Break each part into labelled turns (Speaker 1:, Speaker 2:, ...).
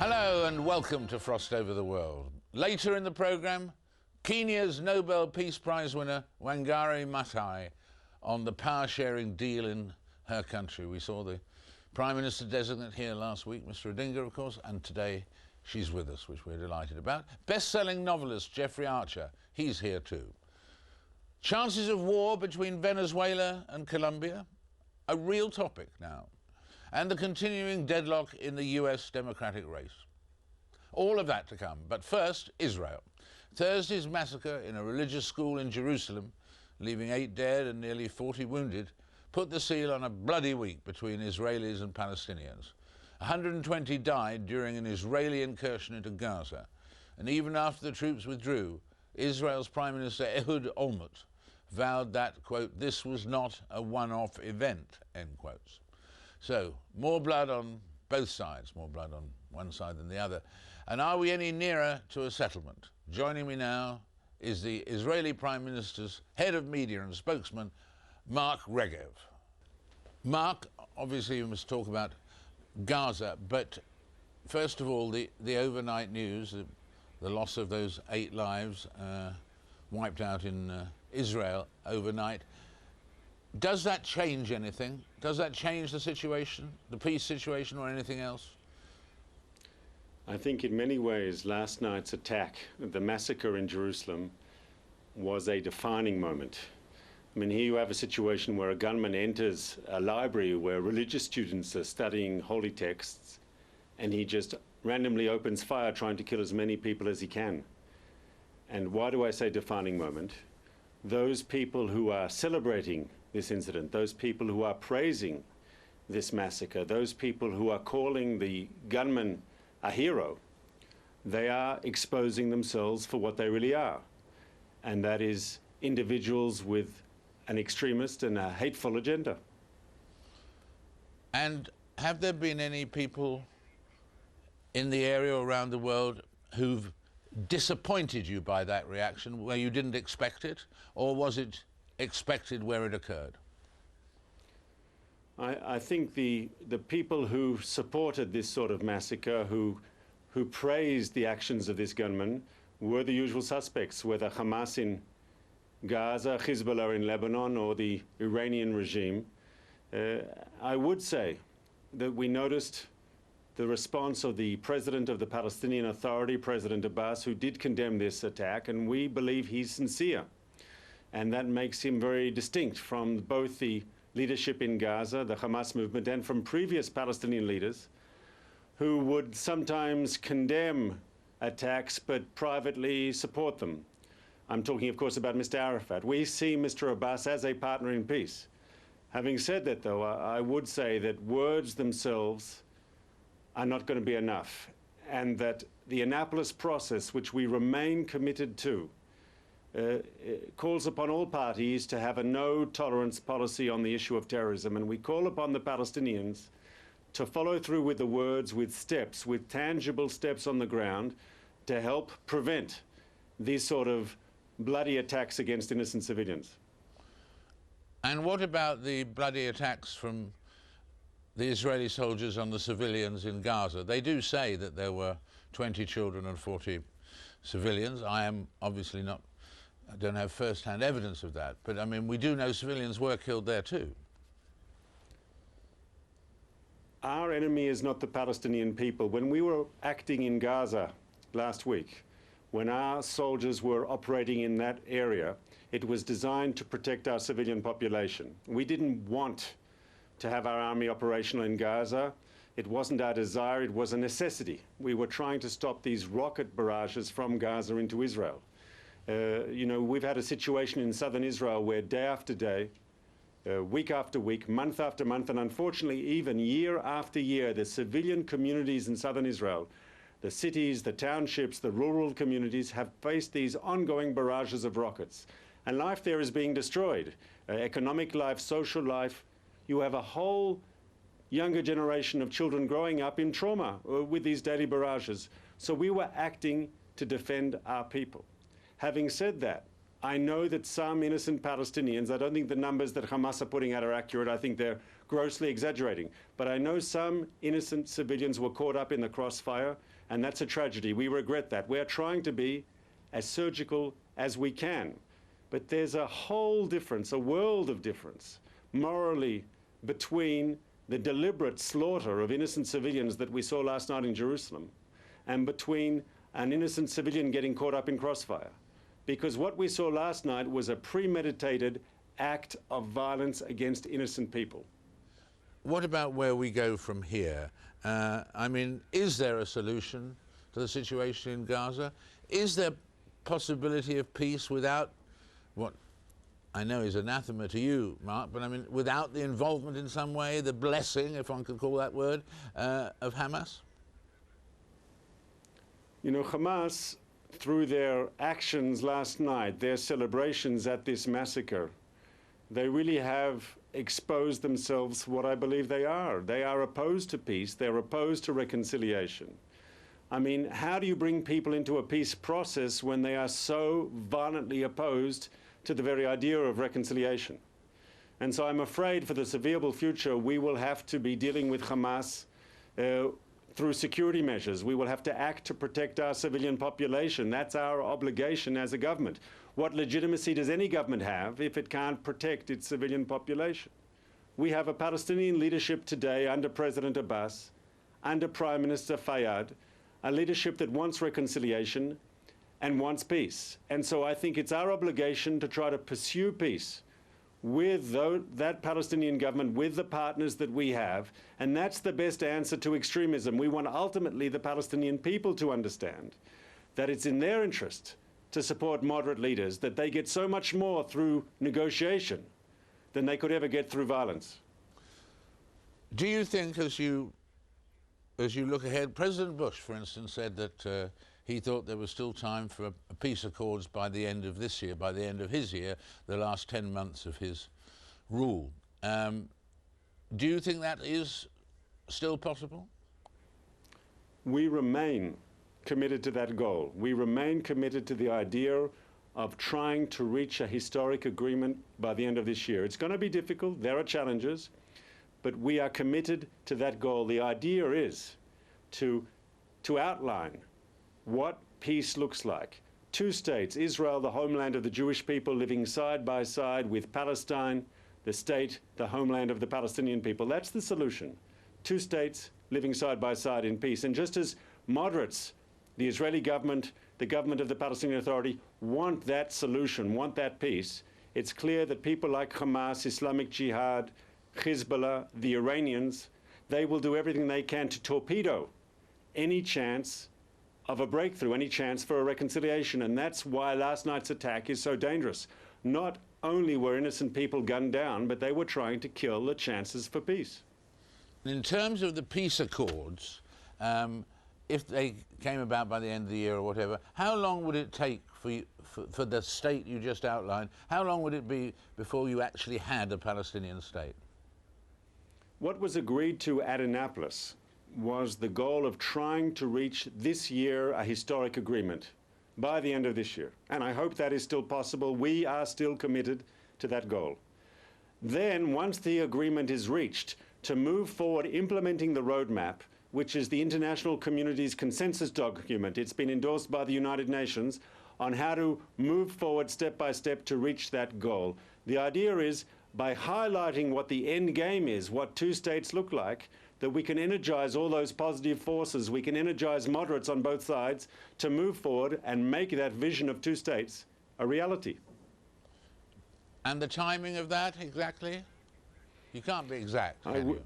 Speaker 1: Hello and welcome to Frost Over the World. Later in the programme, Kenya's Nobel Peace Prize winner Wangari Maathai on the power-sharing deal in her country. We saw the Prime Minister-designate here last week, Mr. Odinga, of course, and today she's with us, which we're delighted about. Best-selling novelist Jeffrey Archer, he's here too. Chances of war between Venezuela and Colombia, a real topic now. And the continuing deadlock in the US Democratic race. All of that to come, but first, Israel. Thursday's massacre in a religious school in Jerusalem, leaving 8 dead and nearly 40 wounded, put the seal on a bloody week between Israelis and Palestinians. 120 died during an Israeli incursion into Gaza, and even after the troops withdrew, Israel's Prime Minister Ehud Olmert vowed that, quote, this was not a one-off event, end quotes. So, more blood on both sides, more blood on one side than the other. And are we any nearer to a settlement? Joining me now is the Israeli Prime Minister's head of media and spokesman, Mark Regev. Mark, obviously we must talk about Gaza, but first of all, the overnight news, the loss of those 8 lives wiped out in Israel overnight. Does that change anything? Does that change the situation, the peace situation, or anything else?
Speaker 2: I think in many ways last night's attack, the massacre in Jerusalem, was a defining moment. I mean, here you have a situation where a gunman enters a library where religious students are studying holy texts, and he just randomly opens fire trying to kill as many people as he can. And why do I say defining moment? Those people who are celebrating this incident, those people who are praising this massacre, those people who are calling the gunman a hero, they are exposing themselves for what they really are. And that is individuals with an extremist and a hateful agenda.
Speaker 1: And have there been any people in the area or around the world who've disappointed you by that reaction, where you didn't expect it, or was it expected where it occurred?
Speaker 2: I think the people who supported this sort of massacre, who praised the actions of this gunman, were the usual suspects, whether Hamas in Gaza, Hezbollah in Lebanon, or the Iranian regime. I would say that we noticed the response of the president of the Palestinian Authority, President Abbas, who did condemn this attack, and we believe he's sincere. And that makes him very distinct from both the leadership in Gaza, the Hamas movement, and from previous Palestinian leaders who would sometimes condemn attacks but privately support them. I'm talking, of course, about Mr. Arafat. We see Mr. Abbas as a partner in peace. Having said that, though, I would say that words themselves are not going to be enough, and that the Annapolis process, which we remain committed to, calls upon all parties to have a no-tolerance policy on the issue of terrorism, and we call upon the Palestinians to follow through with the words, with steps, with tangible steps on the ground to help prevent these sort of bloody attacks against innocent civilians.
Speaker 1: And what about the bloody attacks from the Israeli soldiers on the civilians in Gaza? They do say that there were 20 children and 40 civilians. I am obviously not, I don't have first-hand evidence of that, but I mean, we do know civilians were killed there too.
Speaker 2: Our enemy is not the Palestinian people. When we were acting in Gaza last week, when our soldiers were operating in that area, it was designed to protect our civilian population. We didn't want to have our army operational in Gaza. It wasn't our desire, it was a necessity. We were trying to stop these rocket barrages from Gaza into Israel. You know, we've had a situation in southern Israel where day after day, week after week, month after month, and unfortunately even year after year, the civilian communities in southern Israel, the cities, the townships, the rural communities have faced these ongoing barrages of rockets. And life there is being destroyed. Economic life, social life. You have a whole younger generation of children growing up in trauma with these daily barrages. So we were acting to defend our people. Having said that, I know that some innocent Palestinians, I don't think the numbers that Hamas are putting out are accurate. I think they're grossly exaggerating. But I know some innocent civilians were caught up in the crossfire, and that's a tragedy. We regret that. We're trying to be as surgical as we can. But there's a whole difference, a world of difference, morally, between the deliberate slaughter of innocent civilians that we saw last night in Jerusalem and between an innocent civilian getting caught up in crossfire. Because what we saw last night was a premeditated act of violence against innocent people.
Speaker 1: What about where we go from here? I mean, is there a solution to the situation in Gaza? Is there possibility of peace without what I know is anathema to you, Mark, but I mean, without the involvement in some way, the blessing, if one could call that word, of Hamas?
Speaker 2: You know, Hamas, through their actions last night, their celebrations at this massacre, they really have exposed themselves for what I believe they are. They are opposed to peace. They're opposed to reconciliation. I mean, how do you bring people into a peace process when they are so violently opposed to the very idea of reconciliation? And so I'm afraid for the foreseeable future, we will have to be dealing with Hamas through security measures. We will have to act to protect our civilian population. That's our obligation as a government. What legitimacy does any government have if it can't protect its civilian population? We have a Palestinian leadership today under President Abbas, under Prime Minister Fayyad, a leadership that wants reconciliation and wants peace. And so I think it's our obligation to try to pursue peace with that Palestinian government, with the partners that we have, and that's the best answer to extremism. We want ultimately the Palestinian people to understand that it's in their interest to support moderate leaders, that they get so much more through negotiation than they could ever get through violence.
Speaker 1: Do you think, as you look ahead, President Bush, for instance, said that he thought there was still time for peace accords by the end of this year, by the end of his year, the last 10 months of his rule. Do you think that is still possible?
Speaker 2: We remain committed to that goal. We remain committed to the idea of trying to reach a historic agreement by the end of this year. It's going to be difficult. There are challenges. But we are committed to that goal. The idea is to outline what peace looks like. Two states, Israel, the homeland of the Jewish people, living side by side with Palestine, the state, the homeland of the Palestinian people. That's the solution. Two states living side by side in peace. And just as moderates, the Israeli government, the government of the Palestinian Authority, want that solution, want that peace, it's clear that people like Hamas, Islamic Jihad, Hezbollah, the Iranians, they will do everything they can to torpedo any chance of a breakthrough, any chance for a reconciliation. And that's why last night's attack is so dangerous. Not only were innocent people gunned down, but they were trying to kill the chances for peace.
Speaker 1: In terms of the peace accords, if they came about by the end of the year or whatever, how long would it take for the state you just outlined? How long would it be before you actually had a Palestinian state?
Speaker 2: What was agreed to at Annapolis was the goal of trying to reach this year a historic agreement by the end of this year. And I hope that is still possible. We are still committed to that goal. Then, once the agreement is reached, to move forward implementing the roadmap, which is the international community's consensus document. It's been endorsed by the United Nations on how to move forward step by step to reach that goal. The idea is, by highlighting what the end game is, what two states look like, that we can energize all those positive forces, we can energize moderates on both sides to move forward and make that vision of two states a reality.
Speaker 1: And the timing of that, exactly? You can't be exact, can you?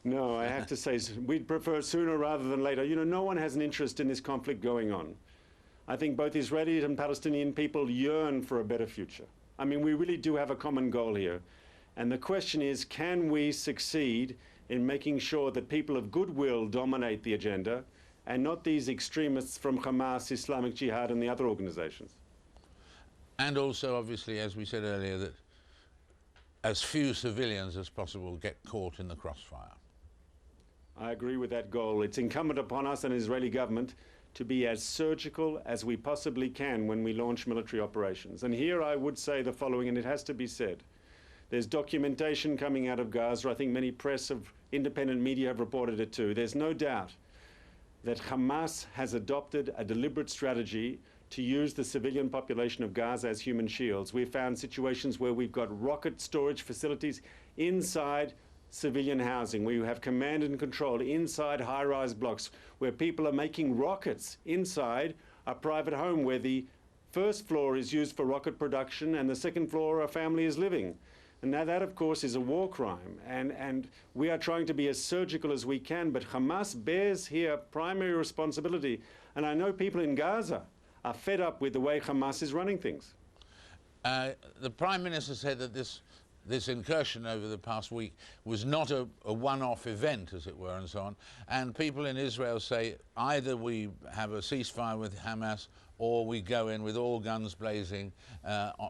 Speaker 2: No, I have to say, we'd prefer sooner rather than later. You know, no one has an interest in this conflict going on. I think both Israeli and Palestinian people yearn for a better future. I mean, we really do have a common goal here. And the question is, can we succeed in making sure that people of goodwill dominate the agenda and not these extremists from Hamas, Islamic Jihad, and the other organizations?
Speaker 1: And also, obviously, as we said earlier, that as few civilians as possible get caught in the crossfire.
Speaker 2: I agree with that goal. It's incumbent upon us and the Israeli government to be as surgical as we possibly can when we launch military operations. And here I would say the following, and it has to be said. There's documentation coming out of Gaza. I think many press of independent media have reported it too. There's no doubt that Hamas has adopted a deliberate strategy to use the civilian population of Gaza as human shields. We've found situations where we've got rocket storage facilities inside civilian housing, where you have command and control inside high-rise blocks, where people are making rockets inside a private home where the first floor is used for rocket production and the second floor a family is living. And now that, of course, is a war crime. And we are trying to be as surgical as we can, but Hamas bears here primary responsibility. And I know people in Gaza are fed up with the way Hamas is running things.
Speaker 1: The Prime Minister said that this incursion over the past week was not a one-off event, as it were, and so on. And people in Israel say either we have a ceasefire with Hamas or we go in with all guns blazing,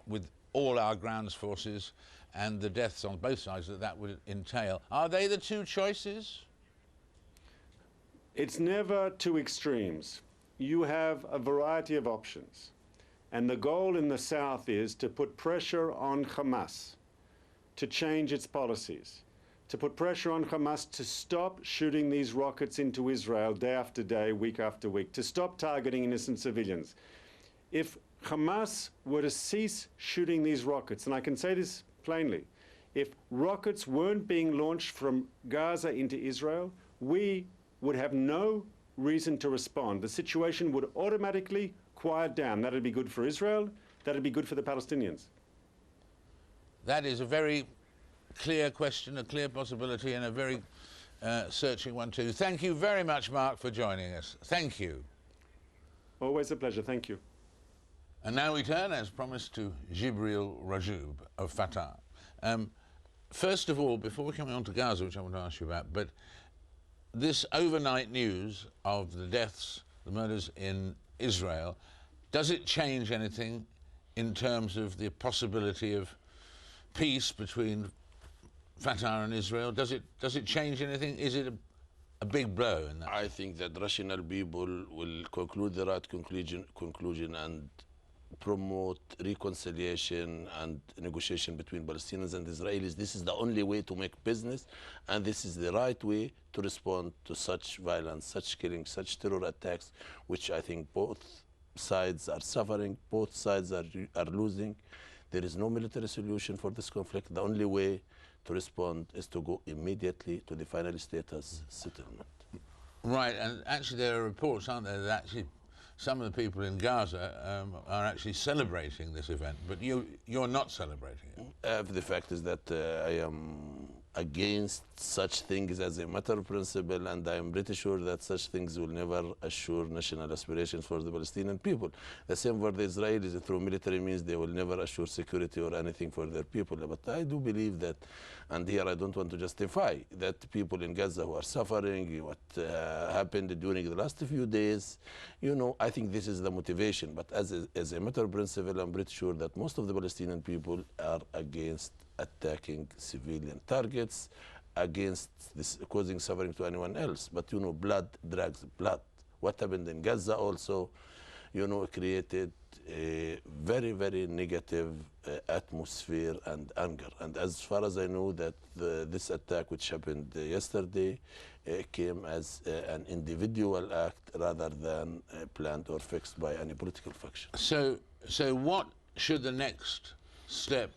Speaker 1: with all our grounds forces, and the deaths on both sides that would entail. Are they the two choices?
Speaker 2: It's never two extremes. You have a variety of options. And the goal in the south is to put pressure on Hamas to change its policies, to put pressure on Hamas to stop shooting these rockets into Israel day after day, week after week, to stop targeting innocent civilians. If Hamas were to cease shooting these rockets, and I can say this plainly, if rockets weren't being launched from Gaza into Israel, we would have no reason to respond. The situation would automatically quiet down. That'd be good for Israel, that'd be good for the Palestinians.
Speaker 1: That is a very clear question, a clear possibility, and a very searching one too. Thank you very much, Mark, for joining us. Thank you.
Speaker 2: Always a pleasure. Thank you.
Speaker 1: And now we turn, as promised, to Jibril Rajoub of Fatah. First of all, before we come on to Gaza, which I want to ask you about, but this overnight news of the deaths, the murders in Israel, does it change anything in terms of the possibility of peace between Fatah and Israel? Does it change anything? Is it a big blow in that?
Speaker 3: I think that rational people will conclude the right conclusion and promote reconciliation and negotiation between Palestinians and Israelis. This is the only way to make business, and this is the right way to respond to such violence, such killing, such terror attacks, which I think both sides are suffering, both sides are losing. There is no military solution for this conflict. The only way to respond is to go immediately to the final status settlement.
Speaker 1: Right, and actually there are reports, aren't there, that actually some of the people in Gaza are actually celebrating this event, but you're not celebrating it.
Speaker 3: The fact is that I am against such things as a matter of principle, and I am pretty sure that such things will never assure national aspirations for the Palestinian people. The same for the Israelis. Through military means they will never assure security or anything for their people. But I do believe that, and here I don't want to justify, that people in Gaza who are suffering, what happened during the last few days, I think this is the motivation. But as a matter of principle, I'm pretty sure that most of the Palestinian people are against attacking civilian targets, against this causing suffering to anyone else. But blood drags blood. What happened in Gaza also, created a very, very negative atmosphere and anger. And as far as I know, that this attack which happened yesterday came as an individual act rather than planned or fixed by any political faction.
Speaker 1: So what should the next step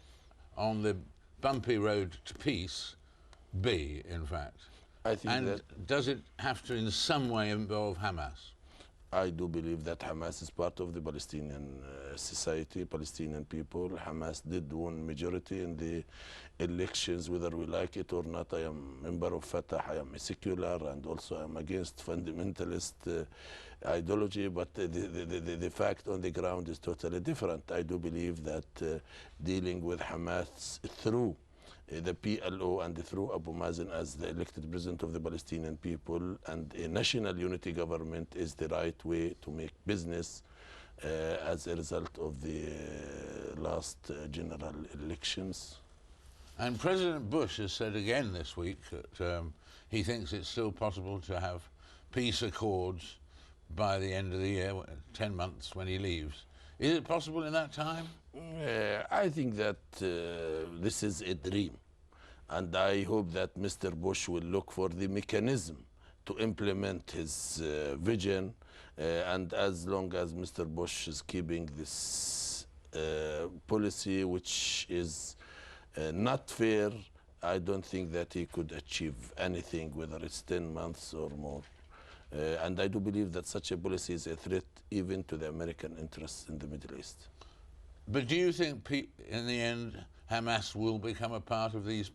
Speaker 1: on the bumpy road to peace be, in fact?
Speaker 3: I think
Speaker 1: and does it have to in some way involve Hamas?
Speaker 3: I do believe that Hamas is part of the Palestinian society, Palestinian people. Hamas did win majority in the elections, whether we like it or not. I am a member of Fatah, I am a secular, and also I am against fundamentalist ideology, but the fact on the ground is totally different. I do believe that dealing with Hamas through the PLO and through Abu Mazen as the elected president of the Palestinian people and a national unity government is the right way to make business as a result of the last general elections.
Speaker 1: And President Bush has said again this week that he thinks it's still possible to have peace accords by the end of the year, 10 months when he leaves. Is it possible in that time?
Speaker 3: I think that this is a dream. And I hope that Mr. Bush will look for the mechanism to implement his vision. And as long as Mr. Bush is keeping this policy, which is not fair, I don't think that he could achieve anything, whether it's 10 months or more. And I do believe that such a policy is a threat even to the American interests in the Middle East.
Speaker 1: But do you think, in the end, Hamas will become a part of these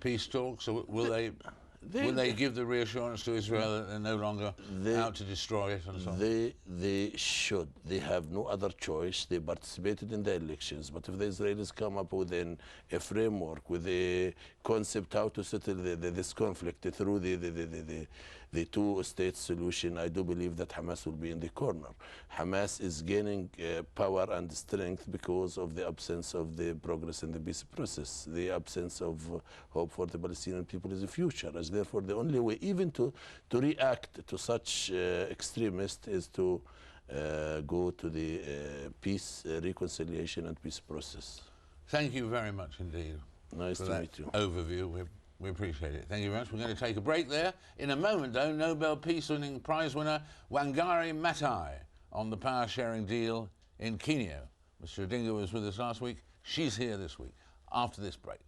Speaker 1: peace talks, or will they give the reassurance to Israel that they're no longer out to destroy it and so on?
Speaker 3: They should. They have no other choice. They participated in the elections. But if the Israelis come up with a framework, with a concept how to settle this conflict through the two-state solution, I do believe that Hamas will be in the corner. Hamas is gaining power and strength because of the absence of the progress in the peace process, the absence of hope for the Palestinian people in the future. As therefore, the only way even to react to such extremists is to go to the peace, reconciliation and peace process.
Speaker 1: Thank you very much indeed.
Speaker 3: Nice to meet you.
Speaker 1: Overview. We appreciate it. Thank you very much. We're going to take a break there. In a moment, though, Nobel Peace Prize winner Wangari Maathai on the power-sharing deal in Kenya. Mr. Odinga was with us last week. She's here this week. After this break.